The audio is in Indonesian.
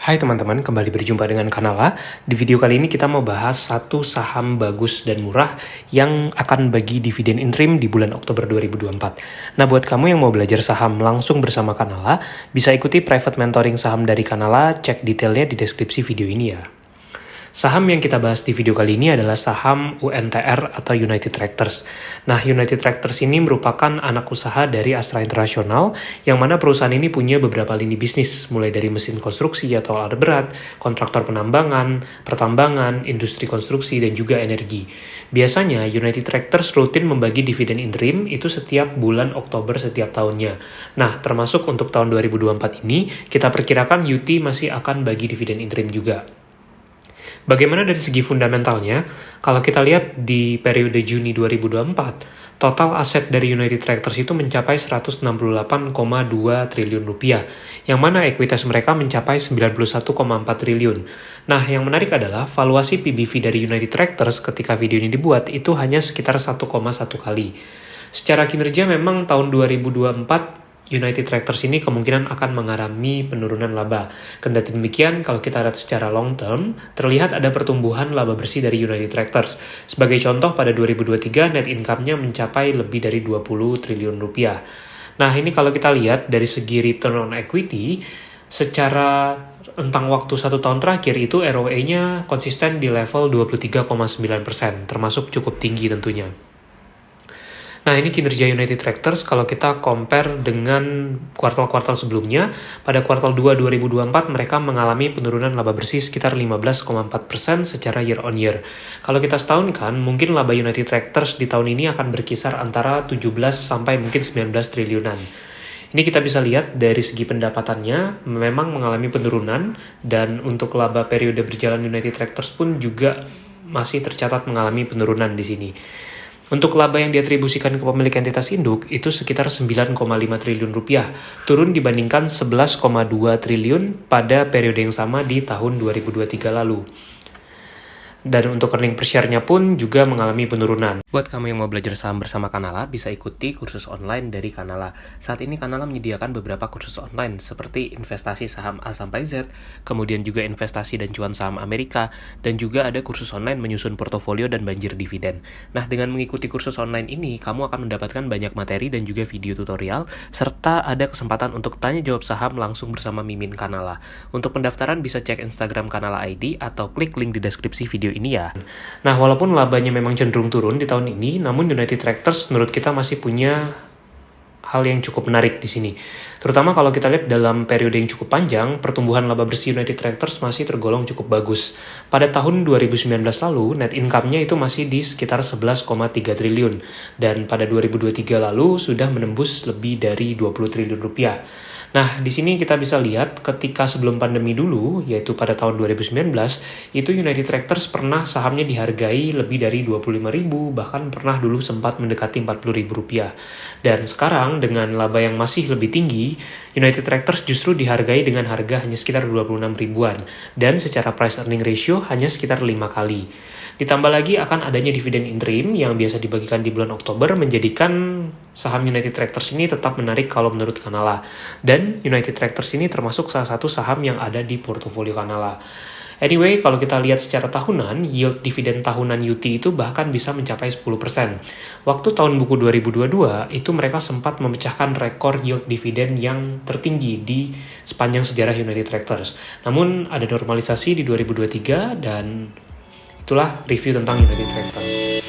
Hai teman-teman, kembali berjumpa dengan Kanala. Di video kali ini kita mau bahas satu saham bagus dan murah yang akan bagi dividen interim di bulan Oktober 2024. Nah, buat kamu yang mau belajar saham langsung bersama Kanala, bisa ikuti private mentoring saham dari Kanala, cek detailnya di deskripsi video ini ya. Saham yang kita bahas di video kali ini adalah saham UNTR atau United Tractors. Nah, United Tractors ini merupakan anak usaha dari Astra International, yang mana perusahaan ini punya beberapa lini bisnis, mulai dari mesin konstruksi atau alat berat, kontraktor penambangan, pertambangan, industri konstruksi, dan juga energi. Biasanya, United Tractors rutin membagi dividen interim itu setiap bulan Oktober setiap tahunnya. Nah, termasuk untuk tahun 2024 ini, kita perkirakan UT masih akan bagi dividen interim juga. Bagaimana dari segi fundamentalnya? Kalau kita lihat di periode Juni 2024, total aset dari United Tractors itu mencapai 168,2 triliun rupiah, yang mana ekuitas mereka mencapai 91,4 triliun. Nah, yang menarik adalah valuasi PBV dari United Tractors ketika video ini dibuat itu hanya sekitar 1,1 kali. Secara kinerja memang tahun 2024 United Tractors ini kemungkinan akan mengalami penurunan laba. Kendati demikian, kalau kita lihat secara long term, terlihat ada pertumbuhan laba bersih dari United Tractors. Sebagai contoh, pada 2023 net income-nya mencapai lebih dari 20 triliun rupiah. Nah, ini kalau kita lihat dari segi return on equity, secara rentang waktu 1 tahun terakhir itu ROE-nya konsisten di level 23,9%, termasuk cukup tinggi tentunya. Nah, ini kinerja United Tractors kalau kita compare dengan kuartal-kuartal sebelumnya. Pada kuartal 2 2024 mereka mengalami penurunan laba bersih sekitar 15,4% secara year on year. Kalau kita setahunkan, mungkin laba United Tractors di tahun ini akan berkisar antara 17 sampai mungkin 19 triliunan. Ini kita bisa lihat dari segi pendapatannya memang mengalami penurunan, dan untuk laba periode berjalan United Tractors pun juga masih tercatat mengalami penurunan di sini. Untuk laba yang diatribusikan ke pemilik entitas induk itu sekitar 9,5 triliun rupiah, turun dibandingkan 11,2 triliun pada periode yang sama di tahun 2023 lalu. Dan untuk earning per share-nya pun juga mengalami penurunan. Buat kamu yang mau belajar saham bersama Kanala, bisa ikuti kursus online dari Kanala. Saat ini Kanala menyediakan beberapa kursus online seperti investasi saham A sampai Z, kemudian juga investasi dan cuan saham Amerika, dan juga ada kursus online menyusun portofolio dan banjir dividen. Nah, dengan mengikuti kursus online ini, kamu akan mendapatkan banyak materi dan juga video tutorial, serta ada kesempatan untuk tanya jawab saham langsung bersama Mimin Kanala. Untuk pendaftaran bisa cek Instagram Kanala ID atau klik link di deskripsi video ini ya. Nah, walaupun labanya memang cenderung turun di tahun ini, namun United Tractors menurut kita masih punya hal yang cukup menarik di sini. Terutama kalau kita lihat dalam periode yang cukup panjang, pertumbuhan laba bersih United Tractors masih tergolong cukup bagus. Pada tahun 2019 lalu, net income-nya itu masih di sekitar 11,3 triliun. Dan pada 2023 lalu sudah menembus lebih dari 20 triliun rupiah. Nah, di sini kita bisa lihat ketika sebelum pandemi dulu, yaitu pada tahun 2019, itu United Tractors pernah sahamnya dihargai lebih dari 25.000, bahkan pernah dulu sempat mendekati 40.000 rupiah. Dan sekarang dengan laba yang masih lebih tinggi, United Tractors justru dihargai dengan harga hanya sekitar 26 ribuan, dan secara price earning ratio hanya sekitar 5 kali. Ditambah lagi akan adanya dividen interim yang biasa dibagikan di bulan Oktober, menjadikan saham United Tractors ini tetap menarik kalau menurut Kanala. Dan United Tractors ini termasuk salah satu saham yang ada di portofolio Kanala. Anyway, kalau kita lihat secara tahunan, yield dividen tahunan UT itu bahkan bisa mencapai 10%. Waktu tahun buku 2022, itu mereka sempat memecahkan rekor yield dividen yang tertinggi di sepanjang sejarah United Tractors. Namun, ada normalisasi di 2023 dan itulah review tentang United Tractors.